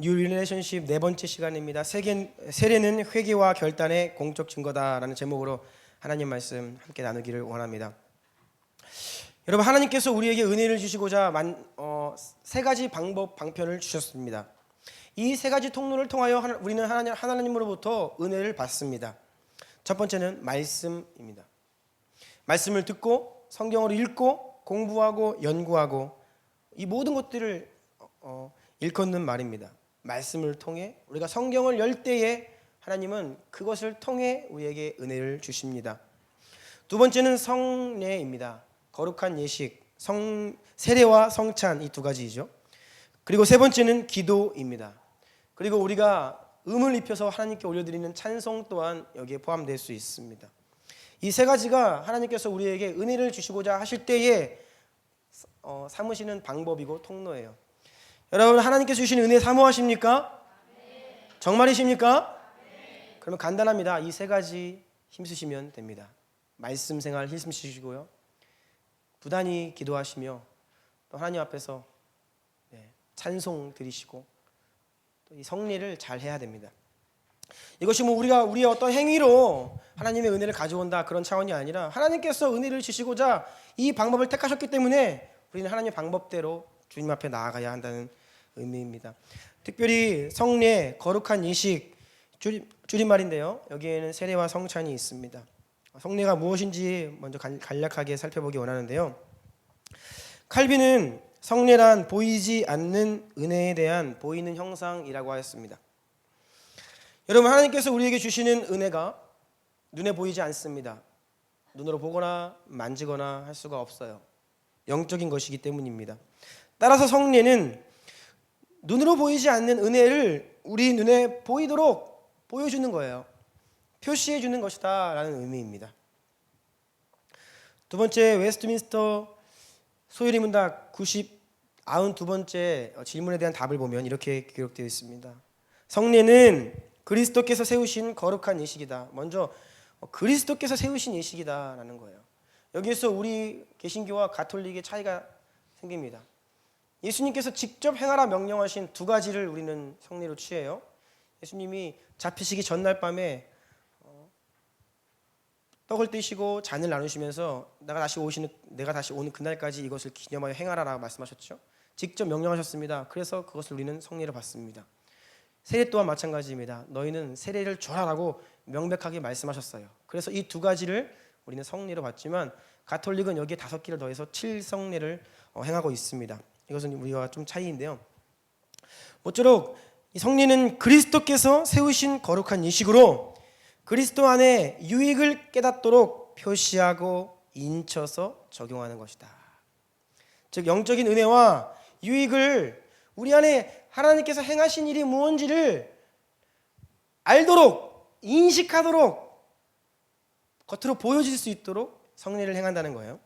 뉴 릴레이션십 네 번째 시간입니다. 세례는 회개와 결단의 공적 증거다라는 제목으로 하나님 말씀 함께 나누기를 원합니다. 여러분, 하나님께서 우리에게 은혜를 주시고자 세 가지 방편을 주셨습니다. 이 세 가지 통로를 통하여 우리는 하나님으로부터 은혜를 받습니다. 첫 번째는 말씀입니다. 말씀을 듣고 성경을 읽고 공부하고 연구하고 이 모든 것들을 일컫는 말입니다. 말씀을 통해 우리가 성경을 열 때에 하나님은 그것을 통해 우리에게 은혜를 주십니다. 두 번째는 성례입니다. 거룩한 예식, 세례와 성찬, 이 두 가지이죠. 그리고 세 번째는 기도입니다. 그리고 우리가 음을 입혀서 하나님께 올려드리는 찬송 또한 여기에 포함될 수 있습니다. 이 세 가지가 하나님께서 우리에게 은혜를 주시고자 하실 때에 삼으시는 방법이고 통로예요. 여러분, 하나님께서 주신 은혜 사모하십니까? 네. 정말이십니까? 네. 그러면 간단합니다. 이 세 가지 힘쓰시면 됩니다. 말씀 생활 힘쓰시고요, 부단히 기도하시며 또 하나님 앞에서 찬송 드리시고 또 이 성례를 잘 해야 됩니다. 이것이 우리의 어떤 행위로 하나님의 은혜를 가져온다 그런 차원이 아니라 하나님께서 은혜를 주시고자 이 방법을 택하셨기 때문에 우리는 하나님의 방법대로 주님 앞에 나아가야 한다는 의미입니다. 특별히 성례, 거룩한 예식, 줄임말인데요. 여기에는 세례와 성찬이 있습니다. 성례가 무엇인지 먼저 간략하게 살펴보기 원하는데요. 칼빈은 성례란 보이지 않는 은혜에 대한 보이는 형상이라고 하였습니다. 여러분, 하나님께서 우리에게 주시는 은혜가 눈에 보이지 않습니다. 눈으로 보거나 만지거나 할 수가 없어요. 영적인 것이기 때문입니다. 따라서 성례는 눈으로 보이지 않는 은혜를 우리 눈에 보이도록 보여주는 거예요. 표시해 주는 것이다 라는 의미입니다. 두 번째, 웨스트민스터 소유리 문답 92번째 질문에 대한 답을 보면 이렇게 기록되어 있습니다. 성례는 그리스도께서 세우신 거룩한 예식이다. 먼저 그리스도께서 세우신 예식이다 라는 거예요. 여기에서 우리 개신교와 가톨릭의 차이가 생깁니다. 예수님께서 직접 행하라 명령하신 두 가지를 우리는 성례로 취해요. 예수님이 잡히시기 전날 밤에 떡을 떼시고 잔을 나누시면서 내가 다시 오는 그날까지 이것을 기념하여 행하라라고 말씀하셨죠. 직접 명령하셨습니다. 그래서 그것을 우리는 성례로 받습니다. 세례 또한 마찬가지입니다. 너희는 세례를 줘라라고 명백하게 말씀하셨어요. 그래서 이 두 가지를 우리는 성례로 받지만 가톨릭은 여기에 5개를 더해서 7성례를 행하고 있습니다. 이것은 우리가 좀 차이인데요. 모쪼록 이 성례는 그리스도께서 세우신 거룩한 예식으로 그리스도 안에 유익을 깨닫도록 표시하고 인쳐서 적용하는 것이다. 즉, 영적인 은혜와 유익을 우리 안에 하나님께서 행하신 일이 무엇인지를 알도록, 인식하도록, 겉으로 보여질 수 있도록 성례를 행한다는 거예요.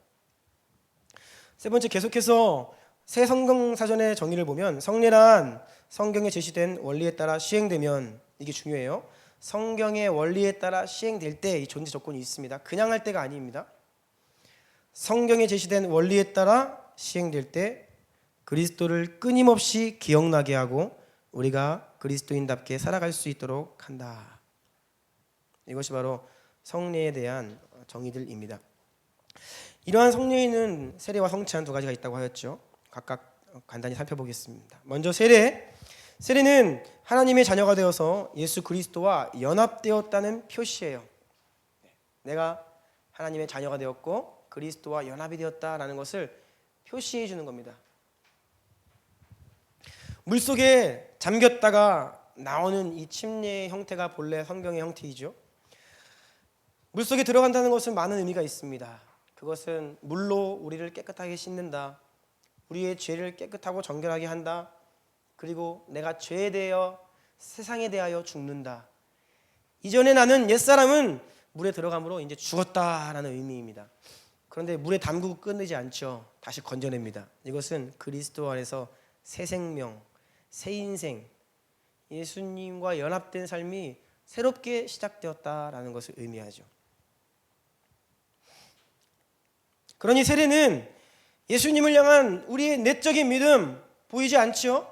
세 번째, 계속해서 새 성경사전의 정의를 보면 성례란 성경에 제시된 원리에 따라 시행되면, 이게 중요해요. 성경의 원리에 따라 시행될 때 이 존재 조건이 있습니다. 그냥 할 때가 아닙니다. 성경에 제시된 원리에 따라 시행될 때 그리스도를 끊임없이 기억나게 하고 우리가 그리스도인답게 살아갈 수 있도록 한다. 이것이 바로 성례에 대한 정의들입니다. 이러한 성례에는 세례와 성찬 두 가지가 있다고 하였죠. 각각 간단히 살펴보겠습니다. 먼저 세례는 하나님의 자녀가 되어서 예수 그리스도와 연합되었다는 표시예요. 내가 하나님의 자녀가 되었고 그리스도와 연합이 되었다라는 것을 표시해 주는 겁니다. 물속에 잠겼다가 나오는 이 침례의 형태가 본래 성경의 형태이죠. 물속에 들어간다는 것은 많은 의미가 있습니다. 그것은 물로 우리를 깨끗하게 씻는다. 우리의 죄를 깨끗하고 정결하게 한다. 그리고 내가 죄에 대하여 세상에 대하여 죽는다. 이전에 나는 옛사람은 물에 들어감으로 이제 죽었다라는 의미입니다. 그런데 물에 담그고 끝내지 않죠. 다시 건져냅니다. 이것은 그리스도 안에서 새 생명, 새 인생, 예수님과 연합된 삶이 새롭게 시작되었다라는 것을 의미하죠. 그러니 세례는 예수님을 향한 우리의 내적인 믿음, 보이지 않죠?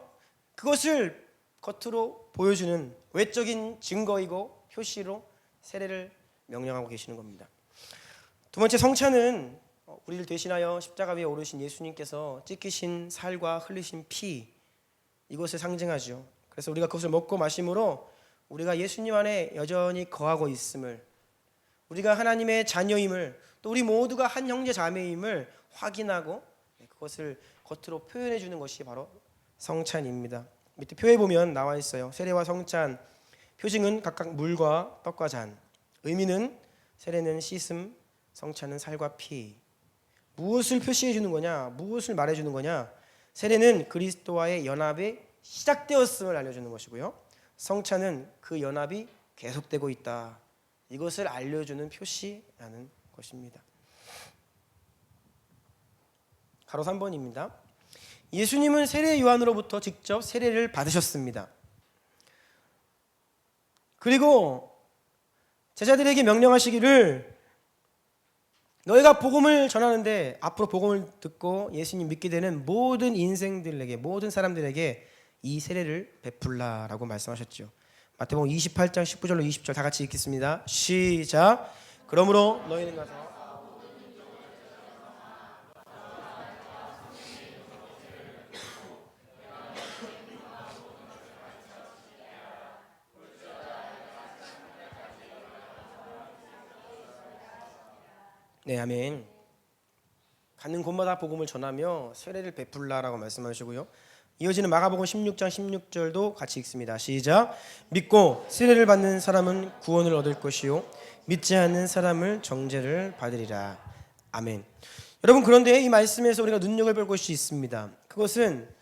그것을 겉으로 보여주는 외적인 증거이고 표시로 세례를 명령하고 계시는 겁니다. 두 번째, 성찬은 우리를 대신하여 십자가 위에 오르신 예수님께서 찢기신 살과 흘리신 피, 이것을 상징하죠. 그래서 우리가 그것을 먹고 마심으로 우리가 예수님 안에 여전히 거하고 있음을, 우리가 하나님의 자녀임을, 또 우리 모두가 한 형제 자매임을 확인하고 그것을 겉으로 표현해 주는 것이 바로 성찬입니다. 밑에 표에 보면 나와 있어요. 세례와 성찬, 표징은 각각 물과 떡과 잔. 의미는 세례는 씻음, 성찬은 살과 피. 무엇을 표시해 주는 거냐? 무엇을 말해 주는 거냐? 세례는 그리스도와의 연합이 시작되었음을 알려주는 것이고요. 성찬은 그 연합이 계속되고 있다, 이것을 알려주는 표시라는 것입니다. 가로 3번입니다. 예수님은 세례 요한으로부터 직접 세례를 받으셨습니다. 그리고 제자들에게 명령하시기를, 너희가 복음을 전하는데 앞으로 복음을 듣고 예수님 믿게 되는 모든 인생들에게, 모든 사람들에게 이 세례를 베풀라라고 말씀하셨죠. 마태복음 28장 19절로 20절 다 같이 읽겠습니다. 시작. 그러므로 너희는 가서 네, 아멘. 가는 곳마다 복음을 전하며 세례를 베풀라라고 말씀하시고요. 이어지는 마가복음 16장 16절도 같이 읽습니다. 시작. 믿고 세례를 받는 사람은 구원을 얻을 것이요 믿지 않는 사람은 정죄를 받으리라. 아멘. 여러분, 그런데 이 말씀에서 우리가 눈여겨볼 것이 있습니다. 그것은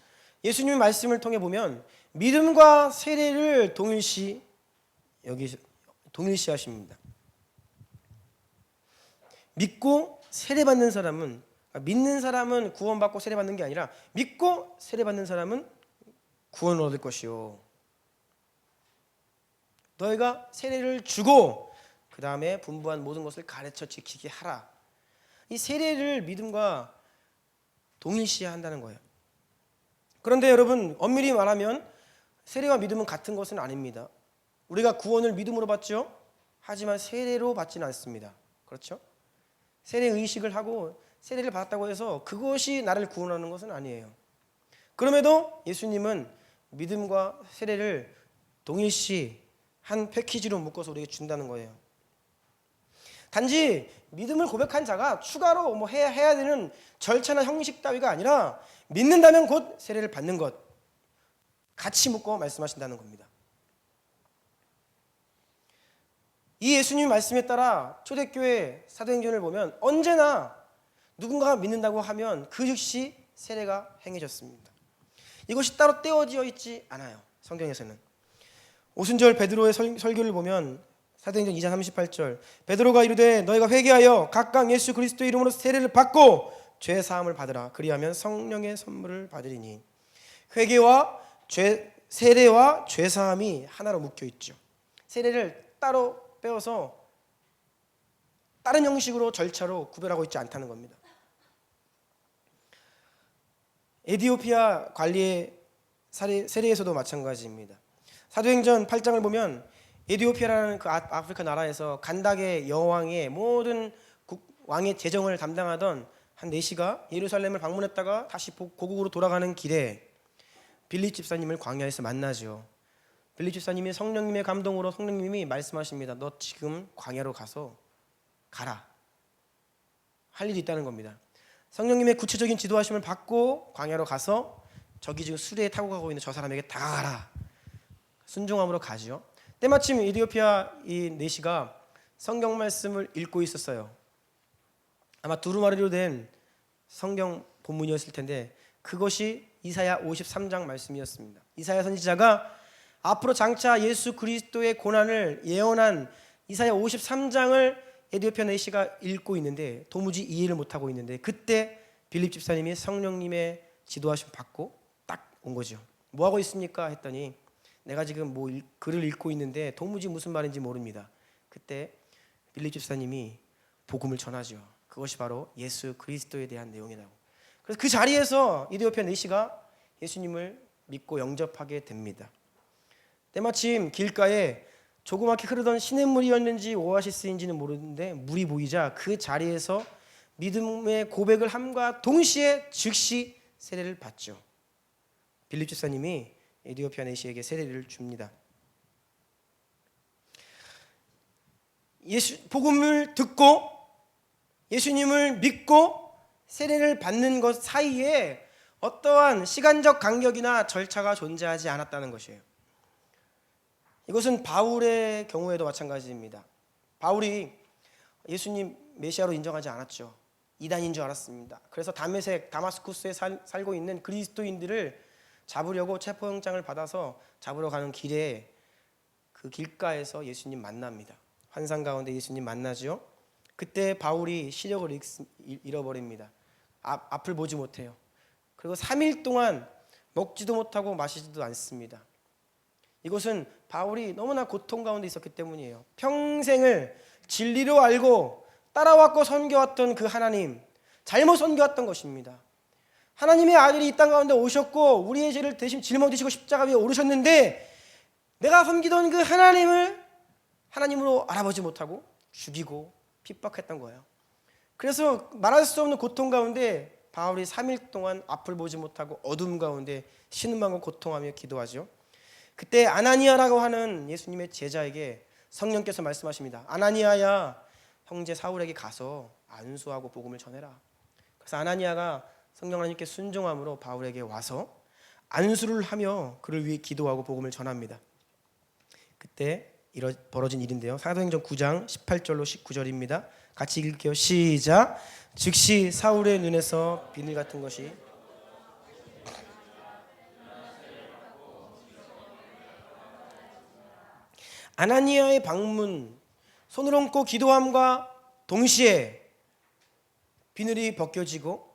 예수님의 말씀을 통해 보면 믿음과 세례를 동일시 하십니다. 믿고 세례받는 사람은, 믿는 사람은 구원받고 세례받는 게 아니라 믿고 세례받는 사람은 구원을 얻을 것이요, 너희가 세례를 주고 그 다음에 분부한 모든 것을 가르쳐 지키게 하라. 이 세례를 믿음과 동일시한다는 거예요. 그런데 여러분, 엄밀히 말하면 세례와 믿음은 같은 것은 아닙니다. 우리가 구원을 믿음으로 받죠. 하지만 세례로 받지는 않습니다. 그렇죠? 세례 의식을 하고 세례를 받았다고 해서 그것이 나를 구원하는 것은 아니에요. 그럼에도 예수님은 믿음과 세례를 동일시 한 패키지로 묶어서 우리에게 준다는 거예요. 단지 믿음을 고백한 자가 추가로 해야 되는 절차나 형식 따위가 아니라 믿는다면 곧 세례를 받는 것, 같이 묶어 말씀하신다는 겁니다. 이 예수님 말씀에 따라 초대교회 사도행전을 보면 언제나 누군가가 믿는다고 하면 그 즉시 세례가 행해졌습니다. 이것이 따로 떼어지어 있지 않아요. 성경에서는. 오순절 베드로의 설교를 보면 사도행전 2장 38절, 베드로가 이르되 너희가 회개하여 각각 예수 그리스도의 이름으로 세례를 받고 죄 사함을 받으라. 그리하면 성령의 선물을 받으리니. 회개와 세례와 죄 사함이 하나로 묶여 있죠. 세례를 따로 빼어서 다른 형식으로 절차로 구별하고 있지 않다는 겁니다. 에티오피아 관리의 세례에서도 마찬가지입니다. 사도행전 8장을 보면 에티오피아라는 그 아프리카 나라에서 간닥의 여왕의 모든 왕의 재정을 담당하던 한 내시가 예루살렘을 방문했다가 다시 고국으로 돌아가는 길에 빌립 집사님을 광야에서 만나죠. 빌립 집사님이 성령님의 감동으로 성령님이 말씀하십니다. 너 지금 광야로 가라. 할 일이 있다는 겁니다. 성령님의 구체적인 지도하심을 받고 광야로 가서 저기 지금 수레에 타고 가고 있는 저 사람에게 다가가라. 순종함으로 가죠. 때마침 에티오피아 이 내시가 성경 말씀을 읽고 있었어요. 아마 두루마리로 된 성경 본문이었을 텐데 그것이 이사야 53장 말씀이었습니다. 이사야 선지자가 앞으로 장차 예수 그리스도의 고난을 예언한 이사야 53장을 에티오피아 내시가 읽고 있는데 도무지 이해를 못하고 있는데 그때 빌립 집사님이 성령님의 지도하심 받고 딱 온 거죠. 뭐 하고 있습니까? 했더니 내가 지금 글을 읽고 있는데 도무지 무슨 말인지 모릅니다. 그때 빌립 집사님이 복음을 전하죠. 그것이 바로 예수 그리스도에 대한 내용이라고. 그래서 그 자리에서 에티오피아 내시가 예수님을 믿고 영접하게 됩니다. 때마침 길가에 조그맣게 흐르던 시냇물이었는지 오아시스인지는 모르는데 물이 보이자 그 자리에서 믿음의 고백을 함과 동시에 즉시 세례를 받죠. 빌립 집사님이 에디오피아 내시에게 세례를 줍니다. 복음을 듣고 예수님을 믿고 세례를 받는 것 사이에 어떠한 시간적 간격이나 절차가 존재하지 않았다는 것이에요. 이것은 바울의 경우에도 마찬가지입니다. 바울이 예수님 메시아로 인정하지 않았죠. 이단인 줄 알았습니다. 그래서 다마스쿠스에 살고 있는 그리스도인들을 잡으려고 체포영장을 받아서 잡으러 가는 길에 그 길가에서 예수님 만납니다. 환상 가운데 예수님 만나죠. 그때 바울이 시력을 잃어버립니다. 앞을 보지 못해요. 그리고 3일 동안 먹지도 못하고 마시지도 않습니다. 이것은 바울이 너무나 고통 가운데 있었기 때문이에요. 평생을 진리로 알고 따라왔고 섬겨왔던 그 하나님, 잘못 섬겨왔던 것입니다. 하나님의 아들이 이 땅 가운데 오셨고 우리의 죄를 대신 짊어지시고 십자가 위에 오르셨는데 내가 섬기던 그 하나님을 하나님으로 알아보지 못하고 죽이고 핍박했던 거예요. 그래서 말할 수 없는 고통 가운데 바울이 3일 동안 앞을 보지 못하고 어둠 가운데 신음하고 고통하며 기도하죠. 그때 아나니아라고 하는 예수님의 제자에게 성령께서 말씀하십니다. 아나니아야, 형제 사울에게 가서 안수하고 복음을 전해라. 그래서 아나니아가 성령 하나님께 순종함으로 바울에게 와서 안수를 하며 그를 위해 기도하고 복음을 전합니다. 그때 벌어진 일인데요. 사도행전 9장 18절로 19절입니다. 같이 읽을게요. 시작. 즉시 사울의 눈에서 비늘 같은 것이 아나니아의 방문, 손을 얹고 기도함과 동시에 비늘이 벗겨지고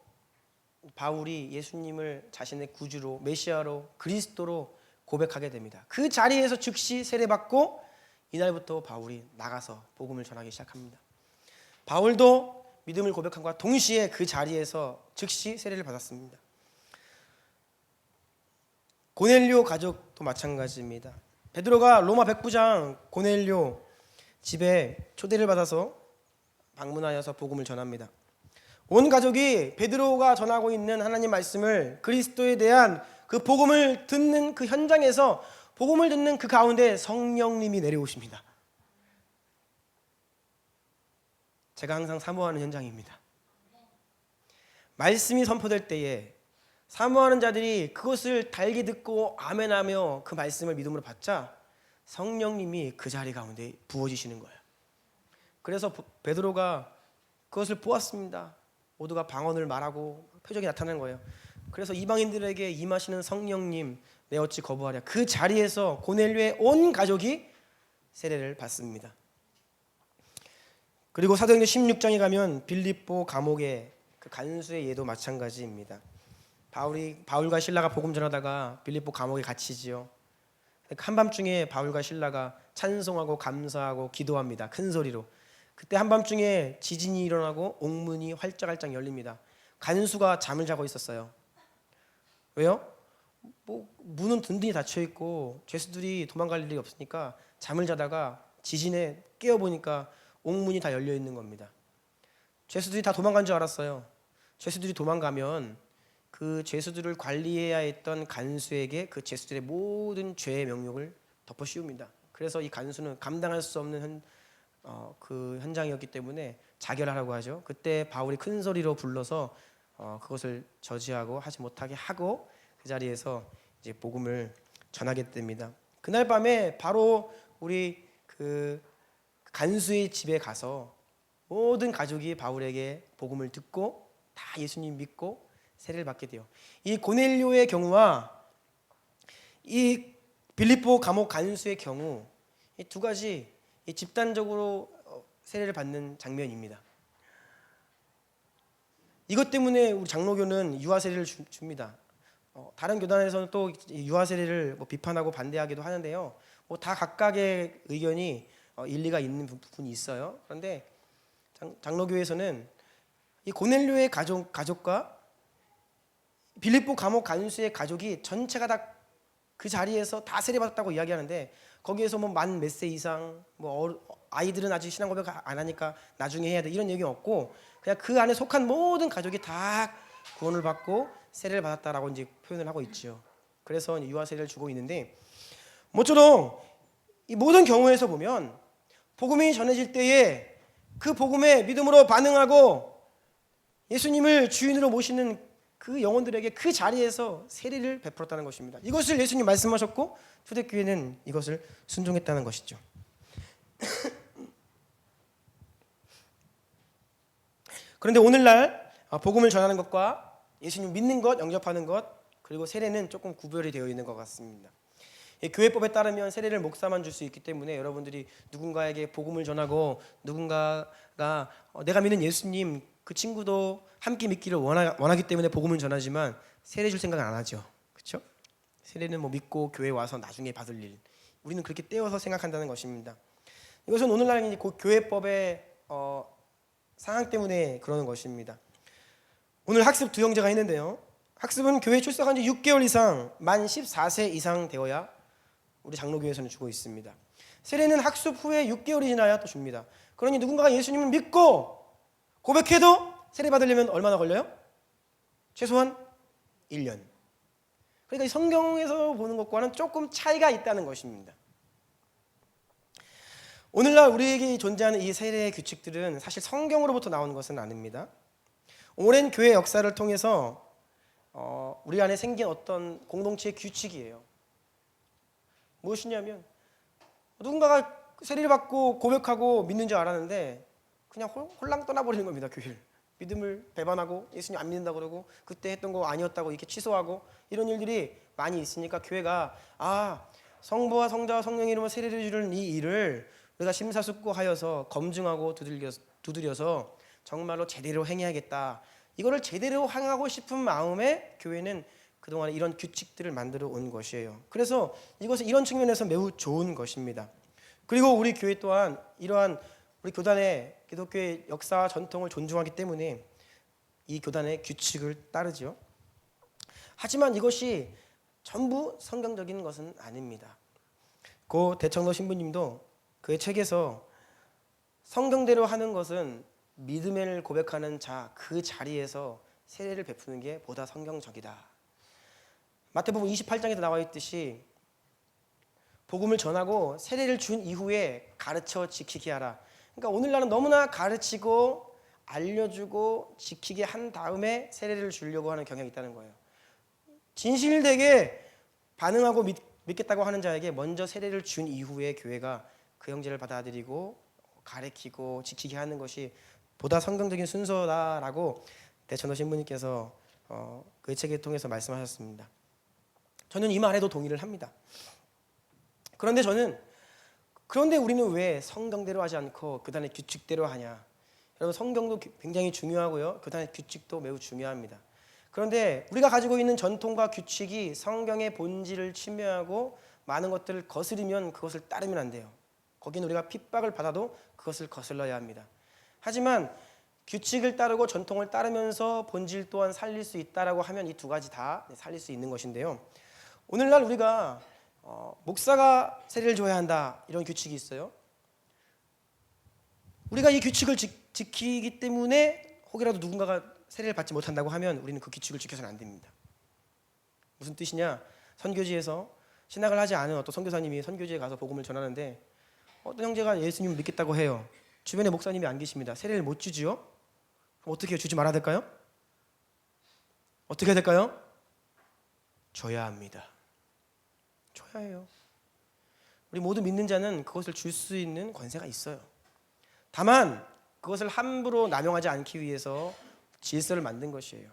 바울이 예수님을 자신의 구주로 메시아로 그리스도로 고백하게 됩니다. 그 자리에서 즉시 세례받고 이날부터 바울이 나가서 복음을 전하기 시작합니다. 바울도 믿음을 고백함과 동시에 그 자리에서 즉시 세례를 받았습니다. 고넬료 가족도 마찬가지입니다. 베드로가 로마 백부장 고넬료 집에 초대를 받아서 방문하여서 복음을 전합니다. 온 가족이 베드로가 전하고 있는 하나님 말씀을 그리스도에 대한 그 복음을 듣는 그 현장에서 복음을 듣는 그 가운데 성령님이 내려오십니다. 제가 항상 사모하는 현장입니다. 말씀이 선포될 때에 사모하는 자들이 그것을 달게 듣고 아멘하며 그 말씀을 믿음으로 받자 성령님이 그 자리 가운데 부어지시는 거예요. 그래서 베드로가 그것을 보았습니다. 모두가 방언을 말하고 표적이 나타나는 거예요. 그래서 이방인들에게 임하시는 성령님 내 어찌 거부하랴. 그 자리에서 고넬료의 온 가족이 세례를 받습니다. 그리고 사도행전 16장에 가면 빌립보 감옥의 그 간수의 예도 마찬가지입니다. 바울과 실라가 복음 전하다가 빌립보 감옥에 갇히지요. 한밤중에 바울과 실라가 찬송하고 감사하고 기도합니다. 큰 소리로. 그때 한밤중에 지진이 일어나고 옥문이 활짝활짝 열립니다. 간수가 잠을 자고 있었어요. 왜요? 문은 든든히 닫혀 있고 죄수들이 도망갈 일이 없으니까 잠을 자다가 지진에 깨어 보니까 옥문이 다 열려 있는 겁니다. 죄수들이 다 도망간 줄 알았어요. 죄수들이 도망가면 그 죄수들을 관리해야 했던 간수에게 그 죄수들의 모든 죄의 명령을 덮어 씌웁니다. 그래서 이 간수는 감당할 수 없는 그 현장이었기 때문에 자결하라고 하죠. 그때 바울이 큰 소리로 불러서 그것을 저지하고 하지 못하게 하고 그 자리에서 이제 복음을 전하게 됩니다. 그날 밤에 바로 우리 그 간수의 집에 가서 모든 가족이 바울에게 복음을 듣고 다 예수님 믿고 세례를 받게 돼요. 이 고넬료의 경우와 이 빌립보 감옥 간수의 경우 이 두 가지 집단적으로 세례를 받는 장면입니다. 이것 때문에 우리 장로교는 유아 세례를 줍니다. 다른 교단에서는 또 유아 세례를 비판하고 반대하기도 하는데요. 다 각각의 의견이 일리가 있는 부분이 있어요. 그런데 장로교에서는 이 고넬료의 가족과 빌립보 감옥 간수의 가족이 전체가 다 그 자리에서 다 세례받았다고 이야기하는데 거기에서 뭐 만 몇 세 이상 아이들은 아직 신앙 고백 안 하니까 나중에 해야 돼 이런 얘기 없고 그냥 그 안에 속한 모든 가족이 다 구원을 받고 세례를 받았다라고 이제 표현을 하고 있죠. 그래서 유아 세례를 주고 있는데 모쪼록 이 모든 경우에서 보면 복음이 전해질 때에 그 복음에 믿음으로 반응하고 예수님을 주인으로 모시는 그 영혼들에게 그 자리에서 세례를 베풀었다는 것입니다. 이것을 예수님 말씀하셨고 초대교회는 이것을 순종했다는 것이죠. 그런데 오늘날 복음을 전하는 것과 예수님 믿는 것, 영접하는 것 그리고 세례는 조금 구별이 되어 있는 것 같습니다. 교회법에 따르면 세례를 목사만 줄 수 있기 때문에 여러분들이 누군가에게 복음을 전하고 누군가가 내가 믿는 예수님 그 친구도 함께 믿기를 원하기 때문에 복음을 전하지만 세례 줄 생각은 안 하죠. 그렇죠? 세례는 뭐 믿고 교회 와서 나중에 받을 일. 우리는 그렇게 떼어서 생각한다는 것입니다. 이것은 오늘날 교회법의 상황 때문에 그러는 것입니다. 오늘 학습 두 형제가 있는데요. 학습은 교회 출석한 지 6개월 이상 만 14세 이상 되어야 우리 장로교회에서는 주고 있습니다. 세례는 학습 후에 6개월이 지나야 또 줍니다. 그러니 누군가가 예수님을 믿고 고백해도 세례 받으려면 얼마나 걸려요? 최소한 1년. 그러니까 성경에서 보는 것과는 조금 차이가 있다는 것입니다. 오늘날 우리에게 존재하는 이 세례의 규칙들은 사실 성경으로부터 나오는 것은 아닙니다. 오랜 교회 역사를 통해서 우리 안에 생긴 어떤 공동체의 규칙이에요. 무엇이냐면 누군가가 세례를 받고 고백하고 믿는 줄 알았는데 그냥 홀랑 떠나버리는 겁니다. 교회를 믿음을 배반하고 예수님 안 믿는다고 그러고 그때 했던 거 아니었다고 이렇게 취소하고 이런 일들이 많이 있으니까 교회가 성부와 성자와 성령의 이름으로 세례를 주는 이 일을 우리가 심사숙고하여서 검증하고 두드려서 정말로 제대로 행해야겠다. 이거를 제대로 행하고 싶은 마음에 교회는 그동안 이런 규칙들을 만들어 온 것이에요. 그래서 이것은 이런 측면에서 매우 좋은 것입니다. 그리고 우리 교회 또한 이러한 우리 교단의 기독교의 역사와 전통을 존중하기 때문에 이 교단의 규칙을 따르죠. 하지만 이것이 전부 성경적인 것은 아닙니다. 고 대청로 신부님도 그의 책에서 성경대로 하는 것은 믿음을 고백하는 자 그 자리에서 세례를 베푸는 게 보다 성경적이다. 마태복음 28장에도 나와 있듯이 복음을 전하고 세례를 준 이후에 가르쳐 지키게 하라. 그러니까 오늘날은 너무나 가르치고 알려주고 지키게 한 다음에 세례를 주려고 하는 경향이 있다는 거예요. 진실되게 반응하고 믿겠다고 하는 자에게 먼저 세례를 준 이후에 교회가 그 형제를 받아들이고 가르치고 지키게 하는 것이 보다 성경적인 순서다라고 대천도 신부님께서 그 책을 통해서 말씀하셨습니다. 저는 이 말에도 동의를 합니다. 그런데 우리는 왜 성경대로 하지 않고 그단의 규칙대로 하냐? 여러분 성경도 굉장히 중요하고요. 그단의 규칙도 매우 중요합니다. 그런데 우리가 가지고 있는 전통과 규칙이 성경의 본질을 침해하고 많은 것들을 거스르면 그것을 따르면 안 돼요. 거기는 우리가 핍박을 받아도 그것을 거슬러야 합니다. 하지만 규칙을 따르고 전통을 따르면서 본질 또한 살릴 수 있다라고 하면 이 두 가지 다 살릴 수 있는 것인데요. 오늘날 우리가 목사가 세례를 줘야 한다 이런 규칙이 있어요. 우리가 이 규칙을 지키기 때문에 혹이라도 누군가가 세례를 받지 못한다고 하면 우리는 그 규칙을 지켜서는 안 됩니다. 무슨 뜻이냐? 선교지에서 신학을 하지 않은 어떤 선교사님이 선교지에 가서 복음을 전하는데 어떤 형제가 예수님을 믿겠다고 해요. 주변에 목사님이 안 계십니다. 세례를 못 주지요? 그럼 어떻게 해요? 주지 말아야 될까요? 어떻게 해야 될까요? 줘야 합니다. 줘야 해요. 우리 모두 믿는 자는 그것을 줄 수 있는 권세가 있어요. 다만 그것을 함부로 남용하지 않기 위해서 질서를 만든 것이에요.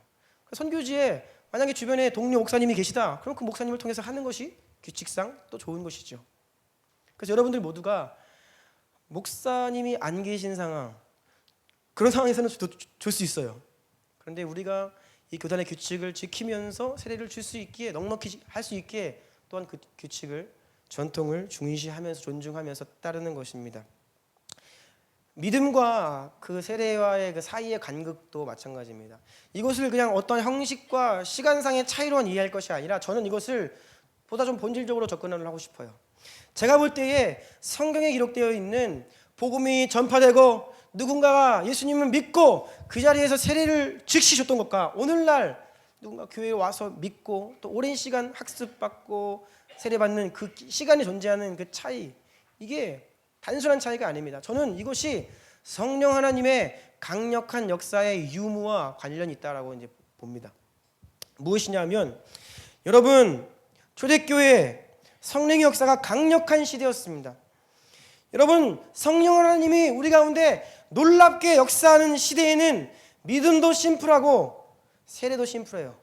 선교지에 만약에 주변에 동료 목사님이 계시다. 그럼 그 목사님을 통해서 하는 것이 규칙상 또 좋은 것이죠. 그래서 여러분들 모두가 목사님이 안 계신 상황, 그런 상황에서는 줄 수 있어요. 그런데 우리가 이 교단의 규칙을 지키면서 세례를 줄 수 있기에 넉넉히 할 수 있기에 또한 그 규칙을 전통을 중시하면서 존중하면서 따르는 것입니다. 믿음과 그 세례와의 그 사이의 간극도 마찬가지입니다. 이것을 그냥 어떤 형식과 시간상의 차이로만 이해할 것이 아니라 저는 이것을 보다 좀 본질적으로 접근을 하고 싶어요. 제가 볼 때에 성경에 기록되어 있는 복음이 전파되고 누군가가 예수님을 믿고 그 자리에서 세례를 즉시 줬던 것과 오늘날 누군가 교회에 와서 믿고 또 오랜 시간 학습받고 세례받는 그 시간이 존재하는 그 차이, 이게 단순한 차이가 아닙니다. 저는 이것이 성령 하나님의 강력한 역사의 유무와 관련이 있다라고 이제 봅니다. 무엇이냐면, 여러분, 초대교회 성령의 역사가 강력한 시대였습니다. 여러분, 성령 하나님이 우리 가운데 놀랍게 역사하는 시대에는 믿음도 심플하고 세례도 심플해요.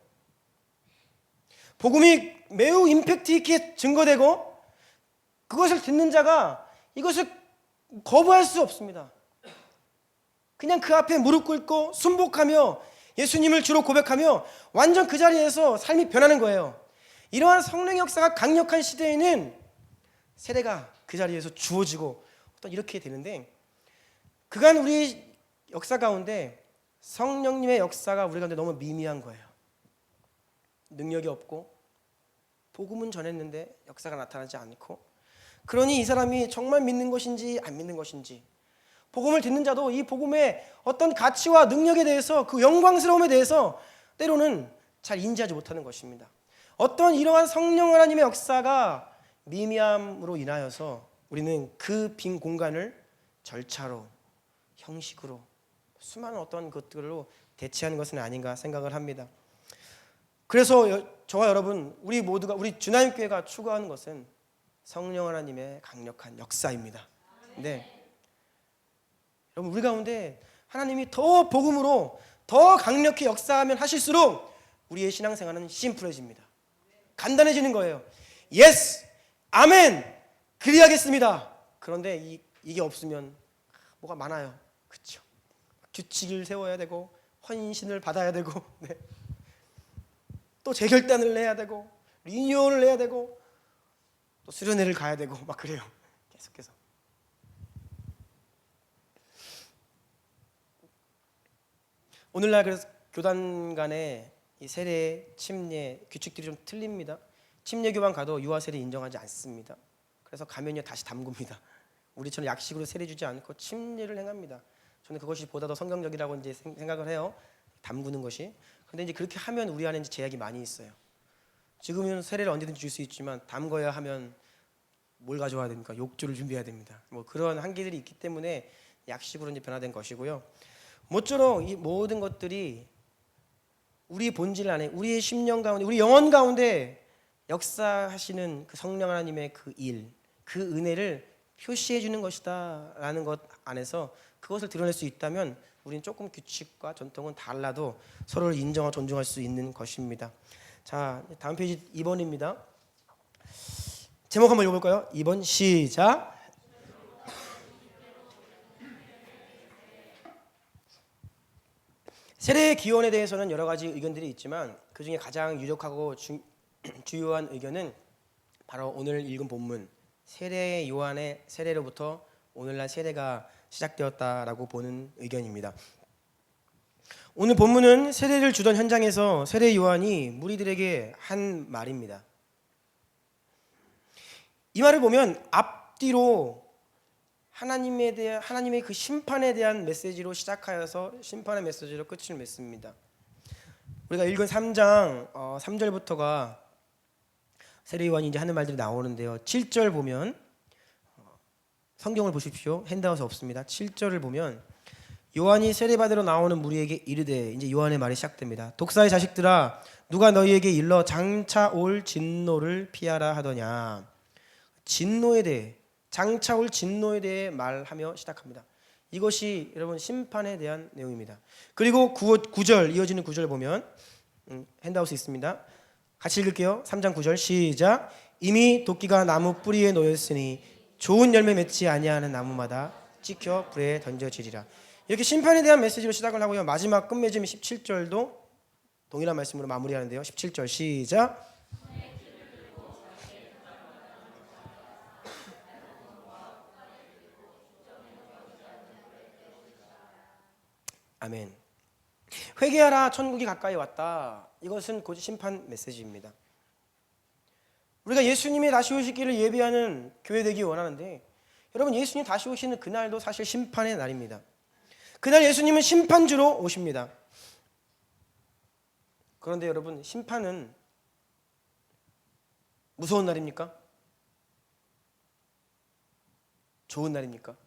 복음이 매우 임팩트 있게 증거되고 그것을 듣는 자가 이것을 거부할 수 없습니다. 그냥 그 앞에 무릎 꿇고 순복하며 예수님을 주로 고백하며 완전 그 자리에서 삶이 변하는 거예요. 이러한 성령의 역사가 강력한 시대에는 세례가 그 자리에서 주어지고 어떤 이렇게 되는데, 그간 우리 역사 가운데 성령님의 역사가 우리 가운데 너무 미미한 거예요. 능력이 없고 복음은 전했는데 역사가 나타나지 않고, 그러니 이 사람이 정말 믿는 것인지 안 믿는 것인지, 복음을 듣는 자도 이 복음의 어떤 가치와 능력에 대해서, 그 영광스러움에 대해서 때로는 잘 인지하지 못하는 것입니다. 어떤 이러한 성령 하나님의 역사가 미미함으로 인하여서 우리는 그 빈 공간을 절차로, 형식으로, 수많은 어떤 것들로 대체하는 것은 아닌가 생각을 합니다. 그래서 저와 여러분, 우리 모두가, 우리 주나님교회가 추구하는 것은 성령 하나님의 강력한 역사입니다. 네. 여러분, 우리 가운데 하나님이 더 복음으로 더 강력히 역사하면 하실수록 우리의 신앙생활은 심플해집니다. 간단해지는 거예요. 예스, 아멘, 그리하겠습니다. 그런데 이게 없으면 뭐가 많아요. 그렇죠? 규칙을 세워야 되고 헌신을 받아야 되고, 네. 또 재결단을 해야 되고 리뉴얼을 해야 되고 또 수련회를 가야 되고 막 그래요. 계속해서. 오늘날 그래서 교단 간의 이 세례, 침례 규칙들이 좀 틀립니다. 침례 교반 가도 유아 세례 인정하지 않습니다. 그래서 가면요 다시 담굽니다. 우리처럼 약식으로 세례 주지 않고 침례를 행합니다. 저는 그것이 보다 더 성경적이라고 이제 생각을 해요. 담그는 것이. 근데 이제 그렇게 하면 우리 안에 이제 제약이 많이 있어요. 지금은 세례를 언제든지 줄 수 있지만 담궈야 하면 뭘 가져와야 됩니까? 욕조를 준비해야 됩니다. 뭐 그런 한계들이 있기 때문에 약식으로 이제 변화된 것이고요. 모쪼록 이 모든 것들이 우리 본질 안에, 우리의 심령 가운데, 우리 영혼 가운데 역사하시는 그 성령 하나님의 그 일, 그 은혜를 표시해 주는 것이다라는 것 안에서 그것을 드러낼 수 있다면 우리는 조금 규칙과 전통은 달라도 서로를 인정하고 존중할 수 있는 것입니다. 자, 다음 페이지 2번입니다. 제목 한번 읽어볼까요? 2번 시작. 세례의 기원에 대해서는 여러 가지 의견들이 있지만 그 중에 가장 유력하고 주요한 의견은 바로 오늘 읽은 본문 세례 요한의 세례로부터 오늘날 세례가 시작되었다라고 보는 의견입니다. 오늘 본문은 세례를 주던 현장에서 세례 요한이 무리들에게 한 말입니다. 이 말을 보면 앞뒤로 하나님의 그 심판에 대한 메시지로 시작하여서 심판의 메시지로 끝을 맺습니다. 우리가 읽은 3장 3절부터가 세례 요한이 이제 하는 말들이 나오는데요. 7절 보면 성경을 보십시오. 핸드아웃 없습니다. 7절을 보면 요한이 세례받으러 나오는 무리에게 이르되, 이제 요한의 말이 시작됩니다. 독사의 자식들아, 누가 너희에게 일러 장차 올 진노를 피하라 하더냐. 진노에 대해, 장차 올 진노에 대해 말하며 시작합니다. 이것이 여러분 심판에 대한 내용입니다. 그리고 9절 이어지는 9절 보면 핸드아웃이 있습니다. 같이 읽을게요. 3장 9절 시작. 이미 도끼가 나무 뿌리에 놓였으니 좋은 열매 맺지 아니하는 나무마다 찍혀 불에 던져지리라. 이렇게 심판에 대한 메시지로 시작을 하고요. 마지막 끝맺음 17절도 동일한 말씀으로 마무리하는데요. 17절 시작. 아멘. 회개하라, 천국이 가까이 왔다. 이것은 곧 심판 메시지입니다. 우리가 예수님이 다시 오시기를 예비하는 교회 되기 원하는데, 여러분, 예수님 다시 오시는 그날도 사실 심판의 날입니다. 그날 예수님은 심판주로 오십니다. 그런데 여러분, 심판은 무서운 날입니까? 좋은 날입니까?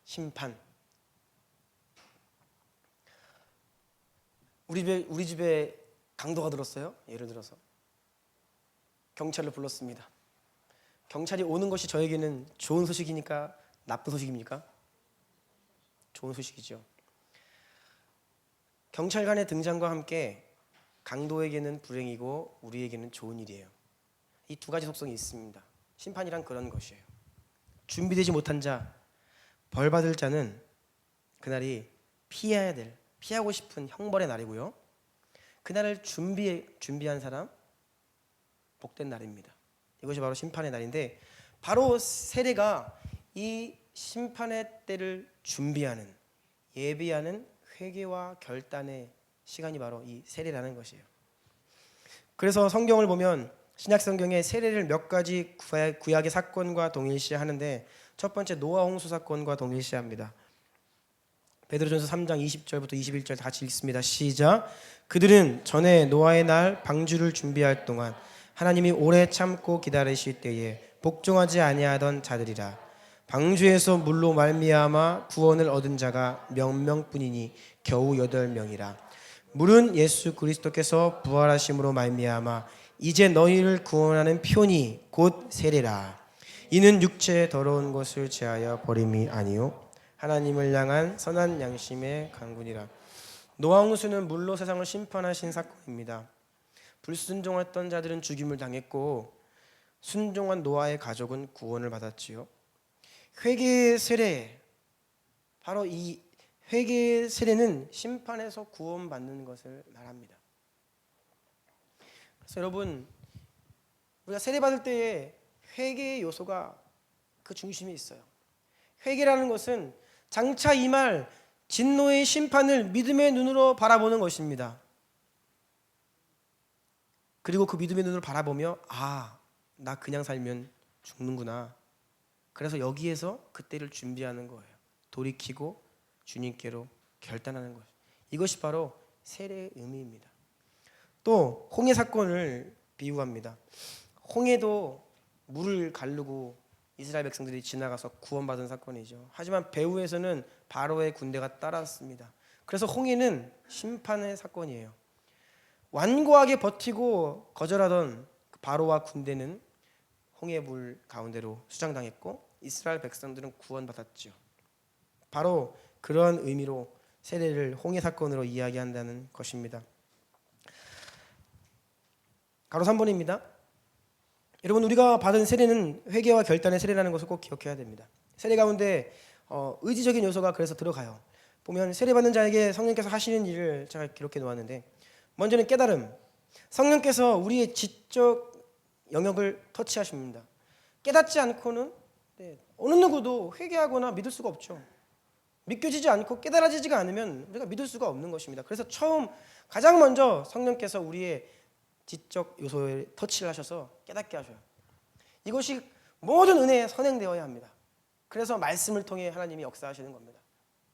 심판. 우리 집에 강도가 들었어요. 예를 들어서 경찰을 불렀습니다. 경찰이 오는 것이 저에게는 좋은 소식이니까 나쁜 소식입니까? 좋은 소식이죠. 경찰관의 등장과 함께 강도에게는 불행이고 우리에게는 좋은 일이에요. 이 두 가지 속성이 있습니다. 심판이란 그런 것이에요. 준비되지 못한 자, 벌 받을 자는 그날이 피하고 싶은 형벌의 날이고요. 그날을 준비한 사람, 복된 날입니다. 이것이 바로 심판의 날인데, 바로 세례가 이 심판의 때를 준비하는, 예비하는 회개와 결단의 시간이 바로 이 세례라는 것이에요. 그래서 성경을 보면 신약 성경에 세례를 몇 가지 구약의 사건과 동일시하는데, 첫 번째 노아 홍수 사건과 동일시합니다. 베드로전서 3장 20절부터 21절 같이 읽습니다. 시작. 그들은 전에 노아의 날 방주를 준비할 동안 하나님이 오래 참고 기다리실 때에 복종하지 아니하던 자들이라. 방주에서 물로 말미암아 구원을 얻은 자가 몇 명뿐이니 겨우 8명이라. 물은 예수 그리스도께서 부활하심으로 말미암아 이제 너희를 구원하는 표니 곧 세례라. 이는 육체의 더러운 것을 제하여 버림이 아니요 하나님을 향한 선한 양심의 강군이라. 노아 홍수는 물로 세상을 심판하신 사건입니다. 불순종했던 자들은 죽임을 당했고 순종한 노아의 가족은 구원을 받았지요. 회개 세례, 바로 이 회개 세례는 심판에서 구원받는 것을 말합니다. 그래서 여러분, 우리가 세례 받을 때에 회개의 요소가 그 중심에 있어요. 회개라는 것은 장차 임할 진노의 심판을 믿음의 눈으로 바라보는 것입니다. 그리고 그 믿음의 눈으로 바라보며 나 그냥 살면 죽는구나. 그래서 여기에서 그때를 준비하는 거예요. 돌이키고 주님께로 결단하는 것. 이것이 바로 세례의 의미입니다. 또 홍해 사건을 비유합니다. 홍해도 물을 가르고 이스라엘 백성들이 지나가서 구원받은 사건이죠. 하지만 배후에서는 바로의 군대가 따랐습니다. 그래서 홍해는 심판의 사건이에요. 완고하게 버티고 거절하던 바로와 군대는 홍해물 가운데로 수장당했고 이스라엘 백성들은 구원받았죠. 바로 그런 의미로 세례를 홍해 사건으로 이야기한다는 것입니다. 가로 3번입니다. 여러분, 우리가 받은 세례는 회개와 결단의 세례라는 것을 꼭 기억해야 됩니다. 세례 가운데 의지적인 요소가 그래서 들어가요. 보면 세례받는 자에게 성령께서 하시는 일을 제가 기록해 놓았는데, 먼저는 깨달음. 성령께서 우리의 지적 영역을 터치하십니다. 깨닫지 않고는 어느 누구도 회개하거나 믿을 수가 없죠. 믿겨지지 않고 깨달아지지가 않으면 우리가 믿을 수가 없는 것입니다. 그래서 가장 먼저 성령께서 우리의 지적 요소에 터치를 하셔서 깨닫게 하셔요. 이것이 모든 은혜에 선행되어야 합니다. 그래서 말씀을 통해 하나님이 역사하시는 겁니다.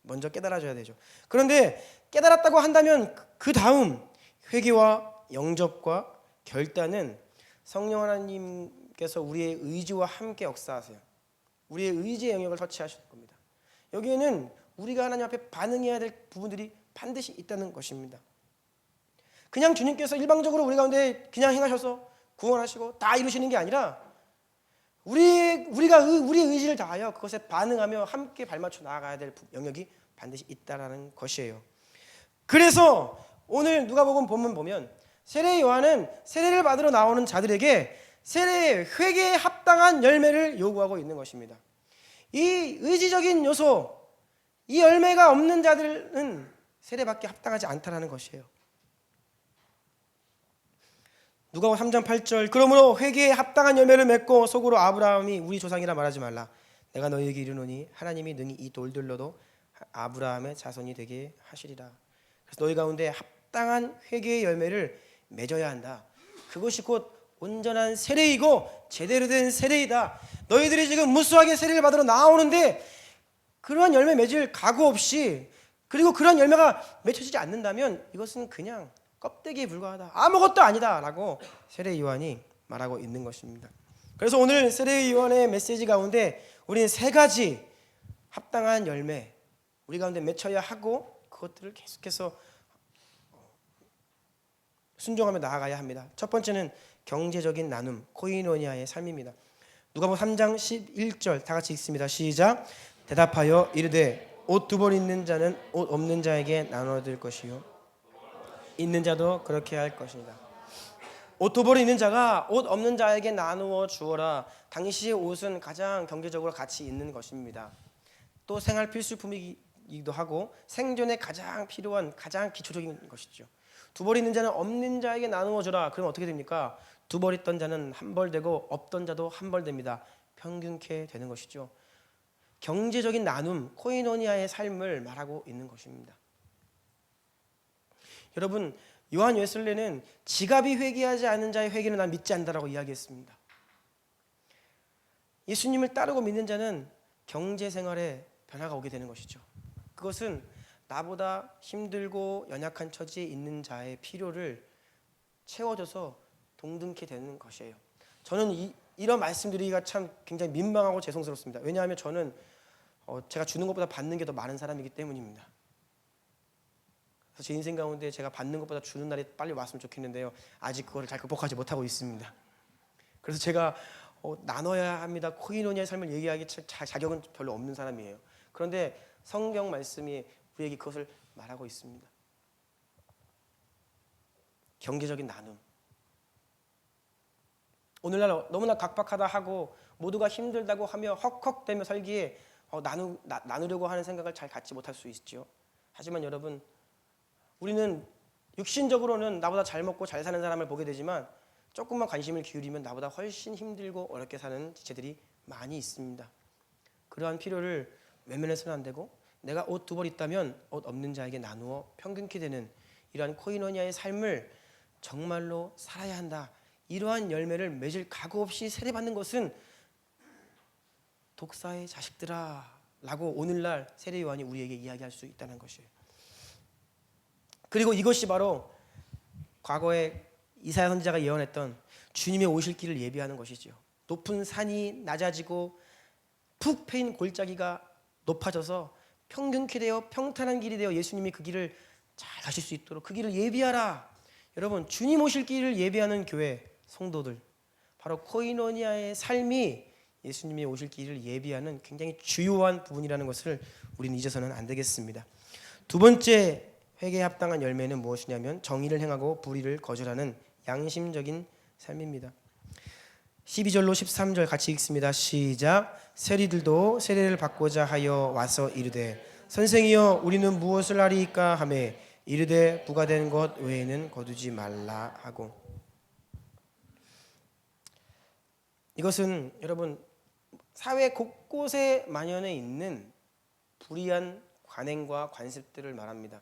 먼저 깨달아줘야 되죠. 그런데 깨달았다고 한다면 그 다음 회개와 영접과 결단은 성령 하나님께서 우리의 의지와 함께 역사하세요. 우리의 의지의 영역을 터치하실 겁니다. 여기에는 우리가 하나님 앞에 반응해야 될 부분들이 반드시 있다는 것입니다. 그냥 주님께서 일방적으로 우리 가운데 그냥 행하셔서 구원하시고 다 이루시는 게 아니라 우리가 우리의 의지를 다하여 그것에 반응하며 함께 발맞춰 나아가야 될 영역이 반드시 있다라는 것이에요. 그래서 오늘 누가복음 본문 보면 세례 요한은 세례를 받으러 나오는 자들에게 세례의 회개에 합당한 열매를 요구하고 있는 것입니다. 이 의지적인 요소, 이 열매가 없는 자들은 세례받기 합당하지 않다라는 것이에요. 누가복음 3장 8절, 그러므로 회개에 합당한 열매를 맺고 속으로 아브라함이 우리 조상이라 말하지 말라. 내가 너희에게 이르노니 하나님이 능히 이 돌들로도 아브라함의 자손이 되게 하시리라. 그래서 너희 가운데 합당한 회개의 열매를 맺어야 한다. 그것이 곧 온전한 세례이고 제대로 된 세례이다. 너희들이 지금 무수하게 세례를 받으러 나오는데 그러한 열매 맺을 각오 없이, 그리고 그러한 열매가 맺혀지지 않는다면 이것은 그냥 껍데기에 불과하다, 아무것도 아니다 라고 세례 요한이 말하고 있는 것입니다. 그래서 오늘 세례 요한의 메시지 가운데 우리는 세 가지 합당한 열매 우리 가운데 맺혀야 하고, 그것들을 계속해서 순종하며 나아가야 합니다. 첫 번째는 경제적인 나눔, 코이노니아의 삶입니다. 누가복음 3장 11절 다 같이 읽습니다. 시작. 대답하여 이르되 옷 두 벌 있는 자는 옷 없는 자에게 나눠 줄 것이요 있는 자도 그렇게 할 것이다. 옷 두 벌 있는 자가 옷 없는 자에게 나누어 주어라. 당시의 옷은 가장 경제적으로 가치 있는 것입니다. 또 생활 필수품이기도 하고 생존에 가장 필요한 가장 기초적인 것이죠. 두 벌 있는 자는 없는 자에게 나누어 주라. 그러면 어떻게 됩니까? 두 벌 있던 자는 한 벌 되고 없던 자도 한 벌 됩니다. 평균케 되는 것이죠. 경제적인 나눔, 코이노니아의 삶을 말하고 있는 것입니다. 여러분, 요한 웨슬레는 지갑이 회개하지 않는 자의 회개는 난 믿지 않는다라고 이야기했습니다. 예수님을 따르고 믿는 자는 경제 생활에 변화가 오게 되는 것이죠. 그것은 나보다 힘들고 연약한 처지에 있는 자의 필요를 채워줘서 동등케 되는 것이에요. 저는 이런 말씀드리기가 참 굉장히 민망하고 죄송스럽습니다. 왜냐하면 저는 제가 주는 것보다 받는 게 더 많은 사람이기 때문입니다. 그래서 제 인생 가운데 제가 받는 것보다 주는 날이 빨리 왔으면 좋겠는데요. 아직 그거를 잘 극복하지 못하고 있습니다. 그래서 제가 나눠야 합니다. 코이노니아의 삶을 얘기하기 자격은 별로 없는 사람이에요. 그런데 성경 말씀이 우리에게 그것을 말하고 있습니다. 경제적인 나눔. 오늘날 너무나 각박하다 하고 모두가 힘들다고 하며 헉헉대며 살기에 나누려고 하는 생각을 잘 갖지 못할 수 있죠. 하지만 여러분, 우리는 육신적으로는 나보다 잘 먹고 잘 사는 사람을 보게 되지만 조금만 관심을 기울이면 나보다 훨씬 힘들고 어렵게 사는 지체들이 많이 있습니다. 그러한 필요를 외면해서는 안 되고, 내가 옷 두 벌 있다면 옷 없는 자에게 나누어 평균케 되는 이러한 코이노니아의 삶을 정말로 살아야 한다. 이러한 열매를 맺을 각오 없이 세례받는 것은 독사의 자식들아 라고 오늘날 세례 요한이 우리에게 이야기할 수 있다는 것이에요. 그리고 이것이 바로 과거에 이사야 선지자가 예언했던 주님의 오실 길을 예비하는 것이죠. 높은 산이 낮아지고 푹 패인 골짜기가 높아져서 평균케 되어 평탄한 길이 되어 예수님이 그 길을 잘 가실 수 있도록 그 길을 예비하라. 여러분, 주님 오실 길을 예비하는 교회 성도들, 바로 코이노니아의 삶이 예수님이 오실 길을 예비하는 굉장히 주요한 부분이라는 것을 우리는 잊어서는 안 되겠습니다. 두 번째 회개에 합당한 열매는 무엇이냐면 정의를 행하고 불의를 거절하는 양심적인 삶입니다. 12절로 13절 같이 읽습니다. 시작. 세리들도 세례를 받고자 하여 와서 이르되 선생이여 우리는 무엇을 하리이까 하매 이르되 부과된 것 외에는 거두지 말라 하고. 이것은 여러분 사회 곳곳에 만연해 있는 불의한 관행과 관습들을 말합니다.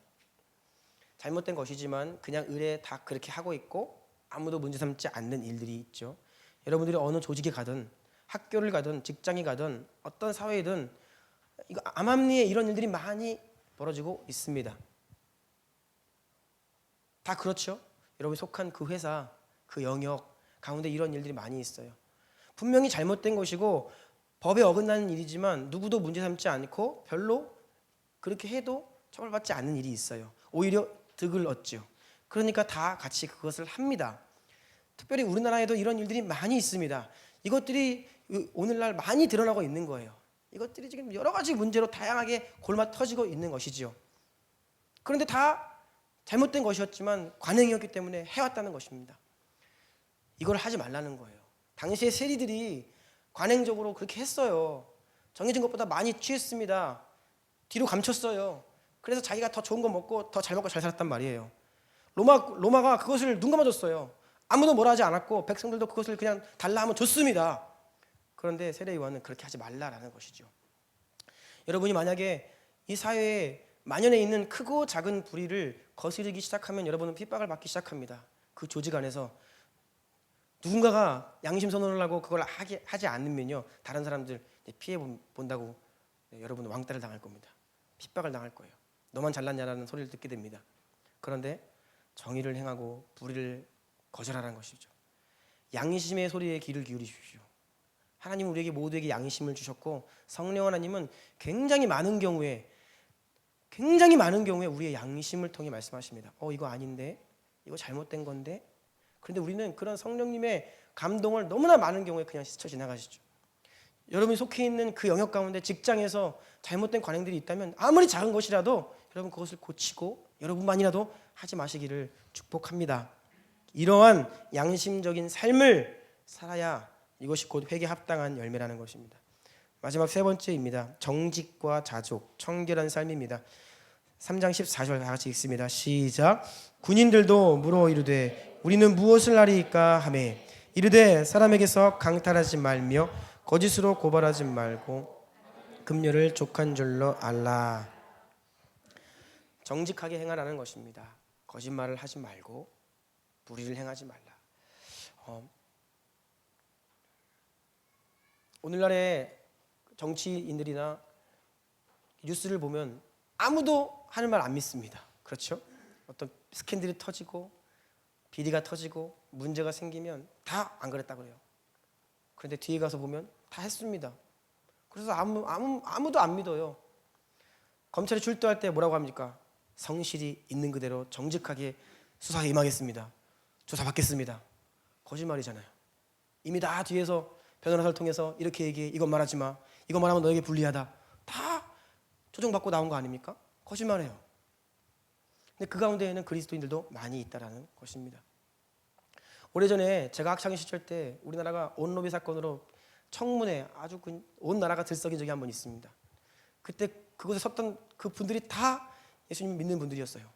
잘못된 것이지만 그냥 의례 다 그렇게 하고 있고 아무도 문제 삼지 않는 일들이 있죠. 여러분들이 어느 조직에 가든 학교를 가든 직장에 가든 어떤 사회이든 이거 암암리에 이런 일들이 많이 벌어지고 있습니다. 다 그렇죠. 여러분이 속한 그 회사, 그 영역 가운데 이런 일들이 많이 있어요. 분명히 잘못된 것이고 법에 어긋나는 일이지만 누구도 문제 삼지 않고 별로 그렇게 해도 처벌받지 않는 일이 있어요. 오히려 득을 얻죠. 그러니까 다 같이 그것을 합니다. 특별히 우리나라에도 이런 일들이 많이 있습니다. 이것들이 오늘날 많이 드러나고 있는 거예요. 이것들이 지금 여러 가지 문제로 다양하게 골마 터지고 있는 것이죠. 그런데 다 잘못된 것이었지만 관행이었기 때문에 해왔다는 것입니다. 이걸 하지 말라는 거예요. 당시의 세리들이 관행적으로 그렇게 했어요. 정해진 것보다 많이 취했습니다. 뒤로 감췄어요. 그래서 자기가 더 좋은 거 먹고 더 잘 먹고 잘 살았단 말이에요. 로마가 그것을 눈 감아줬어요. 아무도 뭐라 하지 않았고 백성들도 그것을 그냥 달라 하면 줬습니다. 그런데 세례 요한은 그렇게 하지 말라라는 것이죠. 여러분이 만약에 이 사회에 만연해 있는 크고 작은 불의를 거스르기 시작하면 여러분은 핍박을 받기 시작합니다. 그 조직 안에서 누군가가 양심 선언을 하고 그걸 하지 않으면요, 다른 사람들 피해 본다고 여러분 왕따를 당할 겁니다. 핍박을 당할 거예요. 너만 잘났냐라는 소리를 듣게 됩니다. 그런데 정의를 행하고 불의를 거절하라는 것이죠. 양심의 소리에 귀를 기울이십시오. 하나님은 우리에게 모두에게 양심을 주셨고 성령 하나님은 굉장히 많은 경우에 우리의 양심을 통해 말씀하십니다. 이거 아닌데, 이거 잘못된 건데. 그런데 우리는 그런 성령님의 감동을 너무나 많은 경우에 그냥 스쳐 지나가시죠. 여러분이 속해 있는 그 영역 가운데 직장에서 잘못된 관행들이 있다면 아무리 작은 것이라도 여러분 그것을 고치고 여러분만이라도 하지 마시기를 축복합니다. 이러한 양심적인 삶을 살아야 이것이 곧 회개에 합당한 열매라는 것입니다. 마지막 세 번째입니다. 정직과 자족, 청결한 삶입니다. 3장 14절 다 같이 읽습니다. 시작. 군인들도 물어 이르되 우리는 무엇을 하리이까 하매 이르되 사람에게서 강탈하지 말며 거짓으로 고발하지 말고 금료를 족한 줄로 알라. 정직하게 행하라는 것입니다. 거짓말을 하지 말고 불의를 행하지 말라. 오늘날의 정치인들이나 뉴스를 보면 아무도 하는 말 안 믿습니다. 그렇죠? 어떤 스캔들이 터지고 비리가 터지고 문제가 생기면 다 안 그랬다 그래요. 그런데 뒤에 가서 보면 다 했습니다. 그래서 아무도 안 믿어요. 검찰이 출두할 때 뭐라고 합니까? 성실히 있는 그대로 정직하게 수사에 임하겠습니다. 조사받겠습니다. 거짓말이잖아요. 이미 다 뒤에서 변호사를 통해서 이렇게 얘기해, 이건 말하지 마, 이거 말하면 너에게 불리하다, 다 조정받고 나온 거 아닙니까? 거짓말이에요. 근데 그 가운데에는 그리스도인들도 많이 있다라는 것입니다. 오래전에 제가 학창 시절 때 우리나라가 온로비 사건으로 청문회 아주 온 나라가 들썩인 적이 한 번 있습니다. 그때 그곳에 섰던 그 분들이 다 예수님 믿는 분들이었어요.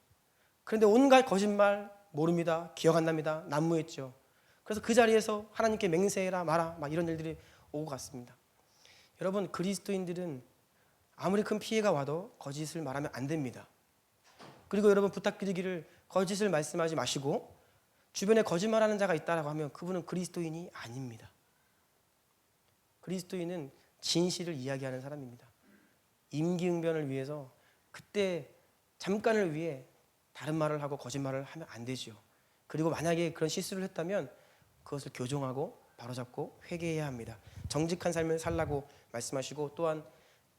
그런데 온갖 거짓말, 모릅니다, 기억 안 납니다, 난무했죠. 그래서 그 자리에서 하나님께 맹세해라 마라 막 이런 일들이 오고 갔습니다. 여러분, 그리스도인들은 아무리 큰 피해가 와도 거짓을 말하면 안 됩니다. 그리고 여러분, 부탁드리기를 거짓을 말씀하지 마시고 주변에 거짓말하는 자가 있다라고 하면 그분은 그리스도인이 아닙니다. 그리스도인은 진실을 이야기하는 사람입니다. 임기응변을 위해서 그때 잠깐을 위해 다른 말을 하고 거짓말을 하면 안 되죠. 그리고 만약에 그런 실수를 했다면 그것을 교정하고 바로잡고 회개해야 합니다. 정직한 삶을 살라고 말씀하시고 또한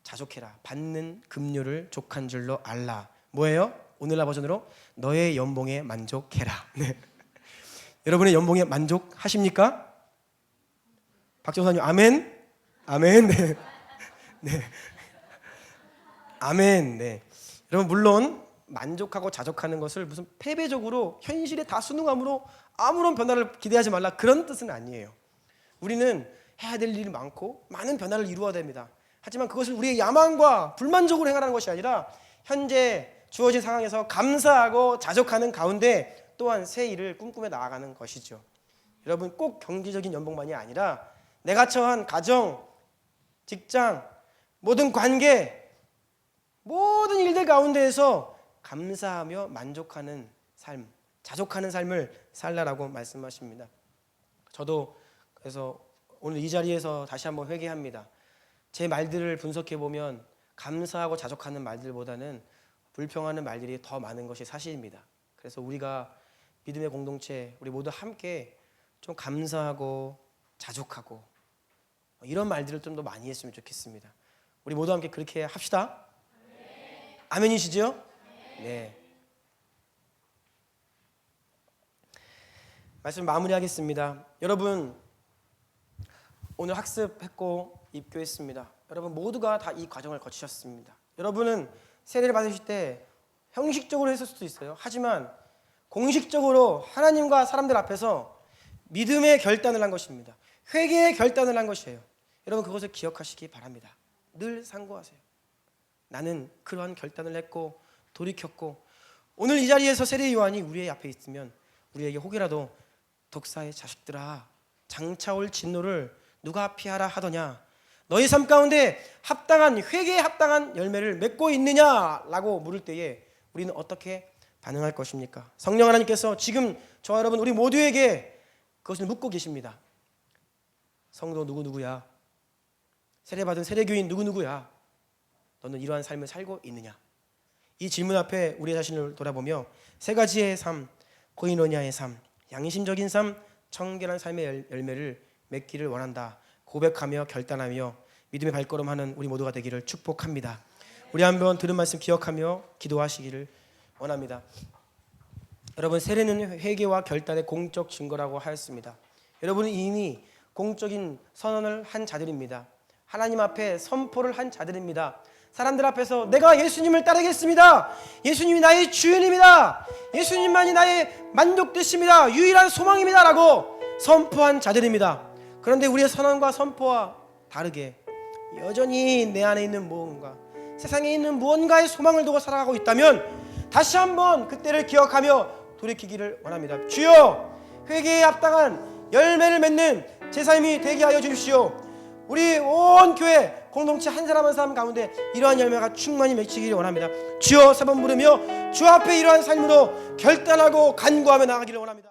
자족해라. 받는 급료를 족한 줄로 알라. 뭐예요? 오늘날 버전으로 너의 연봉에 만족해라. 네. 여러분의 연봉에 만족하십니까? 박정사님 아멘? 아멘. 네. 네. 아멘. 네. 여러분, 물론 만족하고 자족하는 것을 무슨 패배적으로 현실에 다 순응함으로 아무런 변화를 기대하지 말라, 그런 뜻은 아니에요. 우리는 해야 될 일이 많고 많은 변화를 이루어야 됩니다. 하지만 그것을 우리의 야망과 불만족으로 행하라는 것이 아니라 현재 주어진 상황에서 감사하고 자족하는 가운데 또한 새 일을 꿈꾸며 나아가는 것이죠. 여러분, 꼭 경제적인 연봉만이 아니라 내가 처한 가정, 직장, 모든 관계, 모든 일들 가운데에서 감사하며 만족하는 삶, 자족하는 삶을 살라라고 말씀하십니다. 저도 그래서 오늘 이 자리에서 다시 한번 회개합니다. 제 말들을 분석해 보면 감사하고 자족하는 말들보다는 불평하는 말들이 더 많은 것이 사실입니다. 그래서 우리가 믿음의 공동체, 우리 모두 함께 좀 감사하고 자족하고 이런 말들을 좀 더 많이 했으면 좋겠습니다. 우리 모두 함께 그렇게 합시다. 네. 아멘이시죠? 네. 말씀 마무리하겠습니다. 여러분, 오늘 학습했고 입교했습니다. 여러분 모두가 다 이 과정을 거치셨습니다. 여러분은 세례를 받으실 때 형식적으로 했을 수도 있어요. 하지만 공식적으로 하나님과 사람들 앞에서 믿음의 결단을 한 것입니다. 회개의 결단을 한 것이에요. 여러분, 그것을 기억하시기 바랍니다. 늘 상고하세요. 나는 그러한 결단을 했고 돌이켰고, 오늘 이 자리에서 세례 요한이 우리 앞에 있으면 우리에게 혹이라도 독사의 자식들아, 장차올 진노를 누가 피하라 하더냐, 너희 삶 가운데 합당한 회개에 합당한 열매를 맺고 있느냐라고 물을 때에 우리는 어떻게 반응할 것입니까? 성령 하나님께서 지금 저와 여러분 우리 모두에게 그것을 묻고 계십니다. 성도 누구누구야? 세례받은 세례교인 누구누구야? 너는 이러한 삶을 살고 있느냐? 이 질문 앞에 우리 자신을 돌아보며 세 가지의 삶, 코이노니아의 삶, 양심적인 삶, 청결한 삶의 열매를 맺기를 원한다 고백하며 결단하며 믿음의 발걸음하는 우리 모두가 되기를 축복합니다. 우리 한번 들은 말씀 기억하며 기도하시기를 원합니다. 여러분, 세례는 회개와 결단의 공적 증거라고 하였습니다. 여러분은 이미 공적인 선언을 한 자들입니다. 하나님 앞에 선포를 한 자들입니다. 사람들 앞에서 내가 예수님을 따르겠습니다. 예수님이 나의 주인입니다. 예수님만이 나의 만족되십니다. 유일한 소망입니다 라고 선포한 자들입니다. 그런데 우리의 선언과 선포와 다르게 여전히 내 안에 있는 무언가, 세상에 있는 무언가의 소망을 두고 살아가고 있다면 다시 한번 그때를 기억하며 돌이키기를 원합니다. 주여, 회개에 합당한 열매를 맺는 제 삶이 되게 하여 주십시오. 우리 온 교회 공동체 한 사람 한 사람 가운데 이러한 열매가 충만히 맺히기를 원합니다. 주여 세 번 부르며 주 앞에 이러한 삶으로 결단하고 간구하며 나가기를 원합니다.